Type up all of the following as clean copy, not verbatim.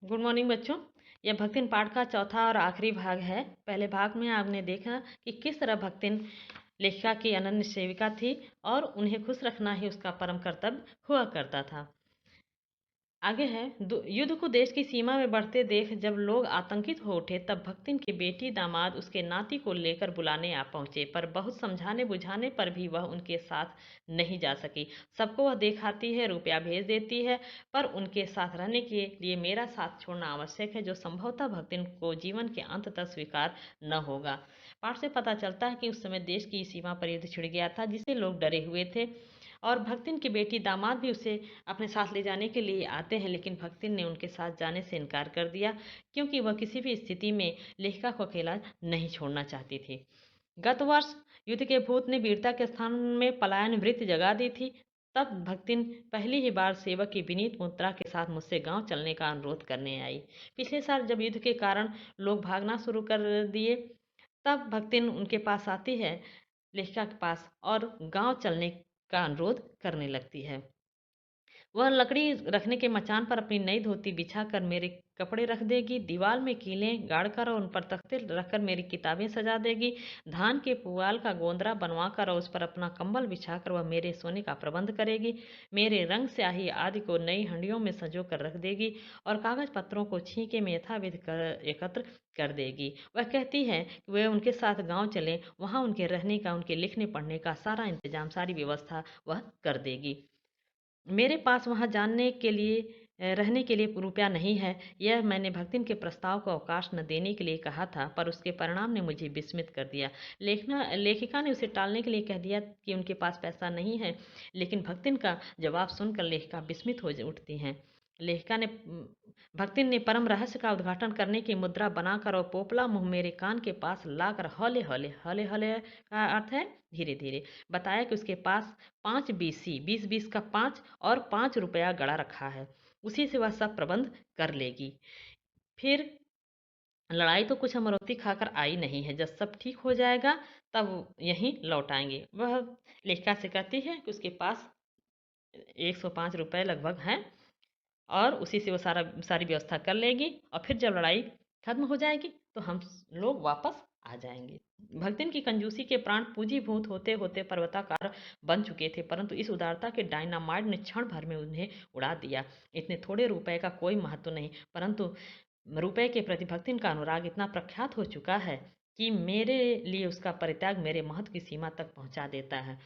Good morning बच्चों। यह भक्तिन पाठ का चौथा और आखिरी भाग है। पहले भाग में आपने देखा कि किस तरह भक्तिन लेखिका की अनन्य सेविका थी और उन्हें खुश रखना ही उसका परम कर्तव्य हुआ करता था। आगे है, युद्ध को देश की सीमा में बढ़ते देख जब लोग आतंकित हो उठे तब भक्तिन की बेटी दामाद उसके नाती को लेकर बुलाने आ पहुंचे, पर बहुत समझाने बुझाने पर भी वह उनके साथ नहीं जा सकी। सबको वह दिखाती है, रुपया भेज देती है, पर उनके साथ रहने के लिए मेरा साथ छोड़ना आवश्यक है, जो संभवतः भक्तिन को जीवन के अंत तक स्वीकार न होगा। पाठ से पता चलता है कि उस समय देश की सीमा पर युद्ध छिड़ गया था, जिसे लोग डरे हुए थे और भक्तिन की बेटी दामाद भी उसे अपने साथ ले जाने के लिए आते हैं, लेकिन भक्तिन ने उनके साथ जाने से इनकार कर दिया, क्योंकि वह किसी भी स्थिति में लेखिका को अकेला नहीं छोड़ना चाहती थी। गत वर्ष युद्ध के भूत ने वीरता के स्थान में पलायन वृत्ति जगा दी थी। तब भक्तिन पहली ही बार सेवक की विनीत मुद्रा के साथ मुझसे गांव चलने का अनुरोध करने आई। पिछले साल जब युद्ध के कारण लोग भागना शुरू कर दिए, तब भक्तिन उनके पास आती है, लेखिका के पास, और गांव चलने का अनुरोध करने लगती है। वह लकड़ी रखने के मचान पर अपनी नई धोती बिछाकर मेरे कपड़े रख देगी, दीवार में कीलें गाड़कर और उन पर तख्ते रखकर मेरी किताबें सजा देगी, धान के पुआल का गोंदरा बनवाकर और उस पर अपना कंबल बिछाकर वह मेरे सोने का प्रबंध करेगी, मेरे रंग स्याही आदि को नई हंडियों में संजो कर रख देगी और कागज पत्रों को छींके में यथाविधि एकत्र कर देगी। वह कहती है कि वे उनके साथ गांव चलें, वहां उनके रहने का, उनके लिखने पढ़ने का सारा इंतजाम, सारी व्यवस्था वह कर देगी। मेरे पास वहाँ जानने के लिए रहने के लिए रुपया नहीं है। यह मैंने भक्तिन के प्रस्ताव को अवकाश न देने के लिए कहा था, पर उसके परिणाम ने मुझे विस्मित कर दिया। लेखिका ने उसे टालने के लिए कह दिया कि उनके पास पैसा नहीं है, लेकिन भक्तिन का जवाब सुनकर लेखिका विस्मित हो उठती हैं। लेखिका ने भक्तिन ने परम रहस्य का उद्घाटन करने की मुद्रा बनाकर और पोपला मुंह मेरे कान के पास लाकर हौले हौले हौले हौले का अर्थ है धीरे धीरे बताया कि उसके पास 5 बीसी 20 20 का 5 और 5 रुपया गड़ा रखा है, उसी से वह सब प्रबंध कर लेगी। फिर लड़ाई तो कुछ अमरौती खाकर आई नहीं है, जब सब ठीक हो जाएगा तब यहीं लौट आएंगे। वह लेखिका से कहती है कि उसके पास 105 रुपये लगभग हैं और उसी से वो सारी व्यवस्था कर लेगी, और फिर जब लड़ाई खत्म हो जाएगी तो हम लोग वापस आ जाएंगे। भक्तिन की कंजूसी के प्राण पूंजीभूत होते होते पर्वताकार बन चुके थे, परंतु इस उदारता के डायनामाइट ने क्षण भर में उन्हें उड़ा दिया। इतने थोड़े रुपए का कोई महत्व नहीं, परंतु रुपए के प्रति भक्तिन का अनुराग इतना प्रख्यात हो चुका है कि मेरे लिए उसका परित्याग मेरे महत्व की सीमा तक पहुंचा देता है।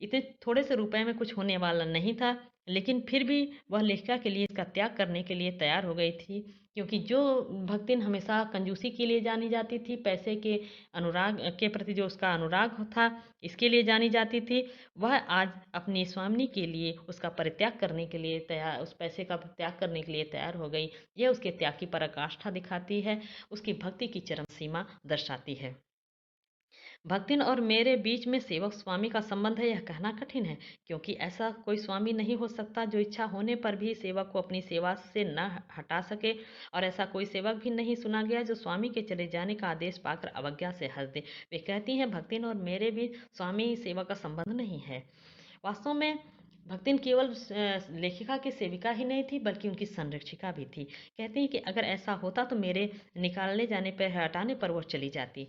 इतने थोड़े से रुपए में कुछ होने वाला नहीं था, लेकिन फिर भी वह लेखिका के लिए इसका त्याग करने के लिए तैयार हो गई थी, क्योंकि जो भक्तिन हमेशा कंजूसी के लिए जानी जाती थी, पैसे के अनुराग के प्रति जो उसका अनुराग था, इसके लिए जानी जाती थी, वह आज अपनी स्वामिनी के लिए उसका परित्याग करने के लिए तैयार, उस पैसे का त्याग करने के लिए तैयार हो गई। यह उसके त्याग की पराकाष्ठा दिखाती है, उसकी भक्ति की चरम सीमा दर्शाती है। भक्तिन और मेरे बीच में सेवक स्वामी का संबंध है, यह कहना कठिन है, क्योंकि ऐसा कोई स्वामी नहीं हो सकता जो इच्छा होने पर भी सेवक को अपनी सेवा से न हटा सके, और ऐसा कोई सेवक भी नहीं सुना गया जो स्वामी के चले जाने का आदेश पाकर अवज्ञा से हंस दे। वे कहती हैं भक्तिन और मेरे बीच स्वामी सेवक का संबंध नहीं है। वास्तव में भक्तिन केवल लेखिका की सेविका ही नहीं थी, बल्कि उनकी संरक्षिका भी थी। कहती हैं कि अगर ऐसा होता तो मेरे निकालने जाने पर, हटाने पर वो चली जाती।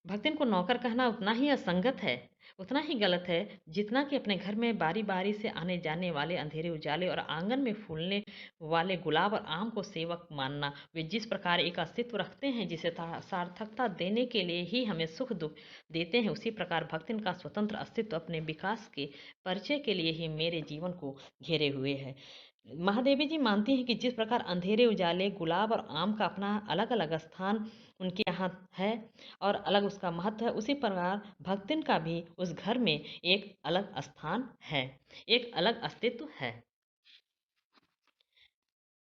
भक्तिन को नौकर कहना उतना ही असंगत है, उतना ही गलत है, जितना कि अपने घर में बारी बारी से आने जाने वाले अंधेरे उजाले और आंगन में फूलने वाले गुलाब और आम को सेवक मानना। वे जिस प्रकार एक अस्तित्व रखते हैं जिसे सार्थकता देने के लिए ही हमें सुख दुख देते हैं, उसी प्रकार भक्तिन का स्वतंत्र अस्तित्व अपने विकास के परिचय के लिए ही मेरे जीवन को घेरे हुए है। महादेवी जी मानती हैं कि जिस प्रकार अंधेरे उजाले गुलाब और आम का अपना अलग अलग स्थान उनके यहाँ है और अलग उसका महत्व है, उसी प्रकार भक्तिन का भी उस घर में एक अलग स्थान है, एक अलग अस्तित्व है।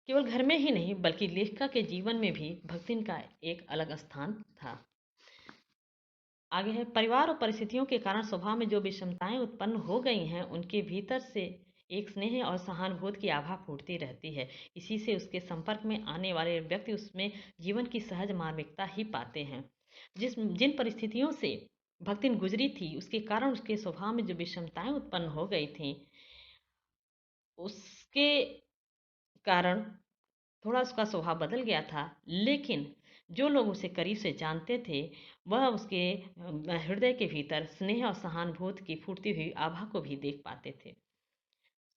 केवल घर में ही नहीं, बल्कि लेखिका के जीवन में भी भक्तिन का एक अलग स्थान था। आगे है, परिवार और परिस्थितियों के कारण स्वभाव में जो विषमताएं उत्पन्न हो गई हैं, उनके भीतर से एक स्नेह और सहानुभूति की आभा फूटती रहती है। इसी से उसके संपर्क में आने वाले व्यक्ति उसमें जीवन की सहज मार्मिकता ही पाते हैं। जिन परिस्थितियों से भक्तिन गुजरी थी, उसके कारण उसके स्वभाव में जो विषमताएं उत्पन्न हो गई थी, उसके कारण थोड़ा उसका स्वभाव बदल गया था, लेकिन जो लोग उसे करीब से जानते थे, वह उसके हृदय के भीतर स्नेह और सहानुभूति की फूटती हुई आभा को भी देख पाते थे।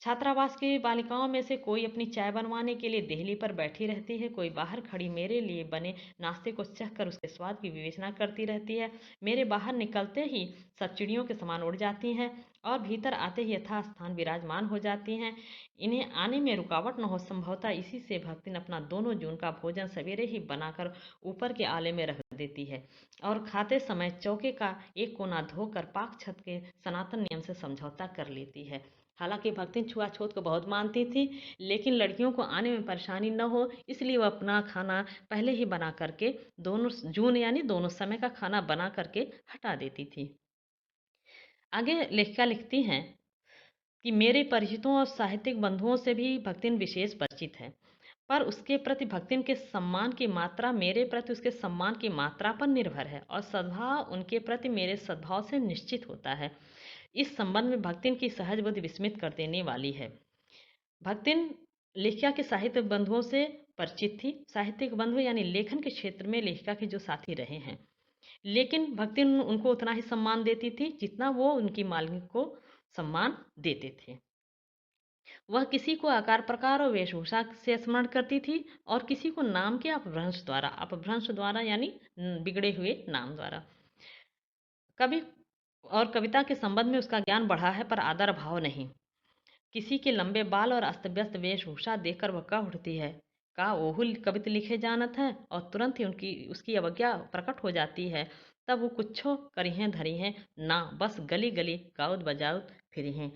छात्रावास की बालिकाओं में से कोई अपनी चाय बनवाने के लिए देहली पर बैठी रहती है, कोई बाहर खड़ी मेरे लिए बने नाश्ते को चखकर उसके स्वाद की विवेचना करती रहती है। मेरे बाहर निकलते ही सब चिड़ियों के समान उड़ जाती हैं और भीतर आते ही यथा स्थान विराजमान हो जाती हैं। इन्हें आने में रुकावट न हो, संभवतः इसी से भक्तिन अपना दोनों जून का भोजन सवेरे ही बनाकर ऊपर के आले में रख देती है और खाते समय चौके का एक कोना धोकर पाक छत के सनातन नियम से समझौता कर लेती है। हालांकि भक्तिन छुआछूत को बहुत मानती थी, लेकिन लड़कियों को आने में परेशानी न हो, इसलिए वह अपना खाना पहले ही बना करके दोनों जून यानी दोनों समय का खाना बना करके हटा देती थी। आगे लेखिका लिखती हैं कि मेरे परिचितों और साहित्यिक बंधुओं से भी भक्तिन विशेष परिचित है, पर उसके प्रति भक्तिन के सम्मान की मात्रा मेरे प्रति उसके सम्मान की मात्रा पर निर्भर है और सद्भाव उनके प्रति मेरे सद्भाव से निश्चित होता है। इस संबंध में भक्तिन की सहज बुद्धि विस्मित कर देने वाली है। भक्तिन लेखिका के साहित्य बंधुओं से परिचित थी। साहित्यिक बंधु यानी लेखन के क्षेत्र में लेखिका के जो साथी रहे हैं, लेकिन भक्तिन उनको उतना ही सम्मान देती थी जितना वो उनकी मालिक को सम्मान देते थे। वह किसी को आकार प्रकार और वेशभूषा से स्मरण करती थी और किसी को नाम के अपभ्रंश द्वारा यानी बिगड़े हुए नाम द्वारा। कवि और कविता के संबंध में उसका ज्ञान बढ़ा है, पर आदर भाव नहीं। किसी के लंबे बाल और अस्त व्यस्त वेशभूषा देखकर वह कह उठती है, का ओहू कविता लिखे जानत है, और तुरंत ही उनकी उसकी अवज्ञा प्रकट हो जाती है। तब वो कुछो करी धरी हैं ना, बस गली गली गाउत बजाउत फिरी हैं।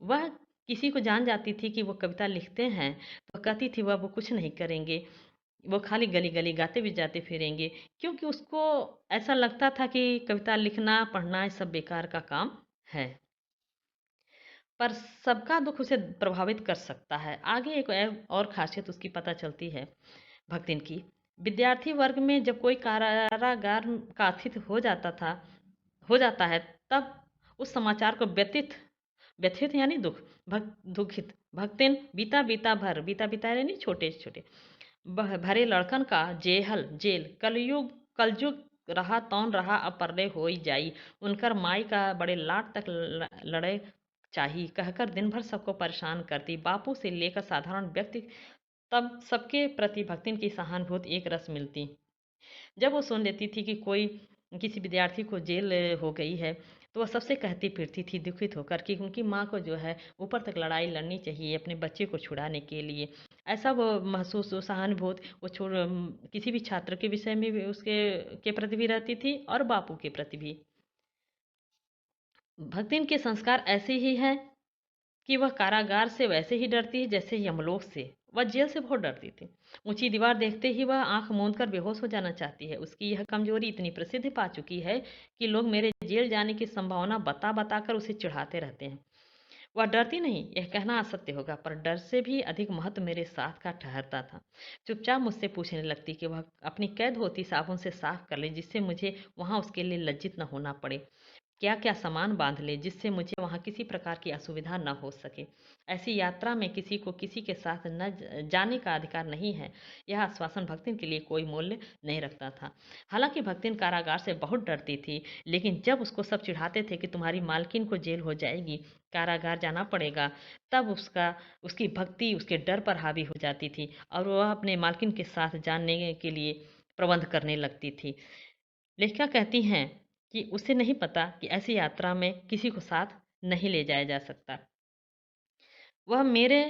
वह किसी को जान जाती थी कि वो कविता लिखते हैं, तो कहती थी वह वो कुछ नहीं करेंगे, वो खाली गली गली गाते भी जाते फिरेंगे, क्योंकि उसको ऐसा लगता था कि कविता लिखना पढ़ना ये सब बेकार का काम है। पर सबका दुख उसे प्रभावित कर सकता है। आगे एक और खासियत उसकी पता चलती है भक्तिन की। विद्यार्थी वर्ग में जब कोई कारागार का अतिथि हो जाता है, तब उस समाचार को व्यथित व्यथित यानी दुखित भक्तिन बीता बीता यानी छोटे छोटे भरे लड़कन का जेल कलयुग रहा तौन रहा, अब परले हो ही जाई, उनकर माई का बड़े लाट तक लड़े चाहिए कहकर दिन भर सबको परेशान करती। बापू से लेकर साधारण व्यक्ति तब सबके प्रति भक्तिन की सहानुभूति एक रस मिलती। जब वो सुन लेती थी कि कोई किसी विद्यार्थी को जेल हो गई है, तो वह सबसे कहती फिरती थी दुखित होकर कि उनकी माँ को जो है ऊपर तक लड़ाई लड़नी चाहिए अपने बच्चे को छुड़ाने के लिए। ऐसा वो महसूस सहानुभूति वो किसी भी छात्र के विषय में भी उसके के प्रति भी रहती थी और बापू के प्रति भी। भक्तिन के संस्कार ऐसे ही हैं कि वह कारागार से वैसे ही डरती है जैसे यमलोक से। वह जेल से बहुत डरती थी। ऊंची दीवार देखते ही वह आंख मूंद कर बेहोश हो जाना चाहती है। उसकी यह कमजोरी इतनी प्रसिद्धि पा चुकी है कि लोग मेरे जेल जाने की संभावना बता बताकर उसे चिढ़ाते रहते हैं। वह डरती नहीं, यह कहना असत्य होगा, पर डर से भी अधिक महत्व मेरे साथ का ठहरता था। चुपचाप मुझसे पूछने लगती कि वह अपनी कैद होती साबुन से साफ कर ले, जिससे मुझे वहां उसके लिए लज्जित न होना पड़े। क्या क्या सामान बांध ले जिससे मुझे वहां किसी प्रकार की असुविधा न हो सके। ऐसी यात्रा में किसी को किसी के साथ न जाने का अधिकार नहीं है। यह आश्वासन भक्तिन के लिए कोई मूल्य नहीं रखता था। हालांकि भक्तिन कारागार से बहुत डरती थी, लेकिन जब उसको सब चिढ़ाते थे कि तुम्हारी मालकिन को जेल हो जाएगी, कारागार जाना पड़ेगा, तब उसकी भक्ति उसके डर पर हावी हो जाती थी और वह अपने मालकिन के साथ जानने के लिए प्रबंध करने लगती थी। लेखिका कहती हैं कि उसे नहीं पता कि ऐसी यात्रा में किसी को साथ नहीं ले जाया जा सकता। वह मेरे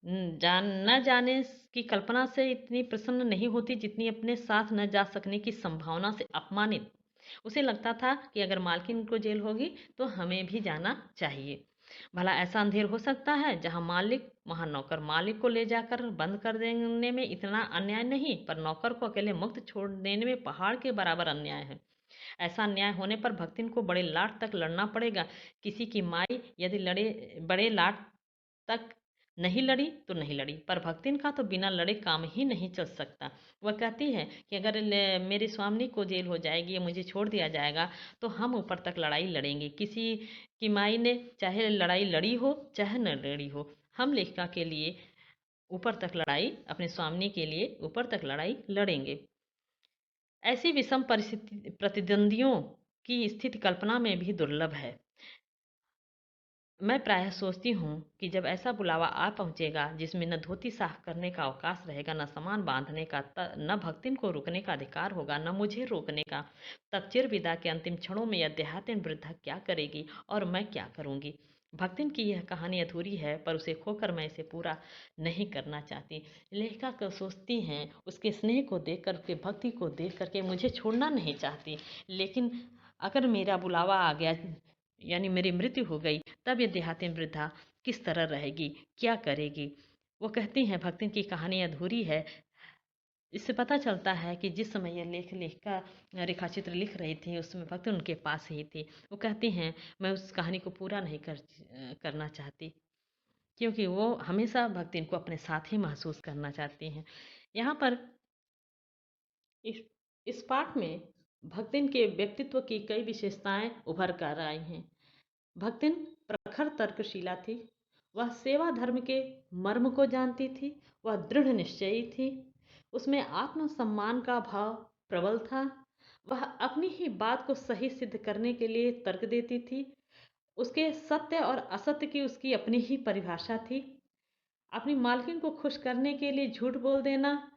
न जाने की कल्पना से इतनी प्रसन्न नहीं होती जितनी अपने साथ न जा सकने की संभावना से अपमानित। उसे लगता था कि अगर मालकिन को जेल होगी तो हमें भी जाना चाहिए। भला ऐसा अंधेर हो सकता है जहां मालिक वहां नौकर। मालिक को ले जाकर बंद कर देने में इतना अन्याय नहीं, पर नौकर को अकेले मुक्त छोड़ देने में पहाड़ के बराबर अन्याय है। ऐसा अन्याय होने पर भक्तिन को बड़े लाट तक लड़ना पड़ेगा। किसी की माई यदि लड़े बड़े लाट तक नहीं लड़ी तो नहीं लड़ी, पर भक्तिन का तो बिना लड़े काम ही नहीं चल सकता। वह कहती है कि अगर मेरी स्वामी को जेल हो जाएगी या मुझे छोड़ दिया जाएगा तो हम ऊपर तक लड़ाई लड़ेंगे। किसी की माई ने चाहे लड़ाई लड़ी हो चाहे न लड़ी हो, हम लेखिका के लिए ऊपर तक लड़ाई, अपने स्वामिनी के लिए ऊपर तक लड़ाई लड़ेंगे। ऐसी विषम परिस्थिति प्रतिद्वंदियों की स्थिति कल्पना में भी दुर्लभ है। मैं प्रायः सोचती हूँ कि जब ऐसा बुलावा आ पहुँचेगा जिसमें न धोती साफ करने का अवकाश रहेगा, न सामान बांधने का, न भक्तिन को रुकने का अधिकार होगा, न मुझे रोकने का, तब चिर विदा के अंतिम क्षणों में यह देहातिन वृद्धा क्या करेगी और मैं क्या करूँगी? भक्तिन की यह कहानी अधूरी है, पर उसे खोकर मैं इसे पूरा नहीं करना चाहती। लेखिका को सोचती हैं, उसके स्नेह को देख कर, उसके भक्ति को देख करके मुझे छोड़ना नहीं चाहती, लेकिन अगर मेरा बुलावा आ गया, यानी मेरी मृत्यु हो गई, तब ये देहाती वृद्धा किस तरह रहेगी, क्या करेगी? वो कहती हैं भक्तिन की कहानी अधूरी है। इससे पता चलता है कि जिस समय यह लेखिका रेखा चित्र लिख रही थी, उसमें भक्तिन उनके पास ही थी। वो कहती हैं मैं उस कहानी को पूरा नहीं करना चाहती, क्योंकि वो हमेशा भक्तिन को अपने साथ ही महसूस करना चाहती हैं। यहाँ पर इस इस पाठ में भक्तिन के व्यक्तित्व की कई विशेषताएं उभर कर आई हैं। भक्तिन प्रखर तर्कशीला थी। वह सेवा धर्म के मर्म को जानती थी। वह दृढ़ निश्चयी थी। उसमें आत्मसम्मान का भाव प्रबल था। वह अपनी ही बात को सही सिद्ध करने के लिए तर्क देती थी। उसके सत्य और असत्य की उसकी अपनी ही परिभाषा थी। अपनी मालकिन को खुश करने के लिए झूठ बोल देना,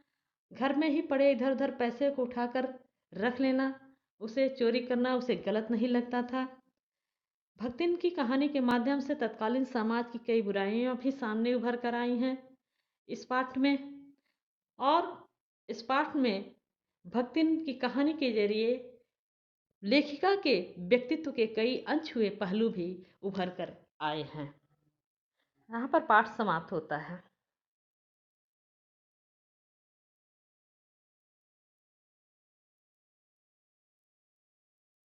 घर में ही पड़े इधर उधर पैसे को उठाकर रख लेना, उसे चोरी करना उसे गलत नहीं लगता था। भक्तिन की कहानी के माध्यम से तत्कालीन समाज की कई बुराइयां भी सामने उभर कर आई हैं इस पाठ में। और इस पाठ में भक्तिन की कहानी के जरिए लेखिका के व्यक्तित्व के कई अनछुए पहलू भी उभर कर आए हैं। यहाँ पर पाठ समाप्त होता है।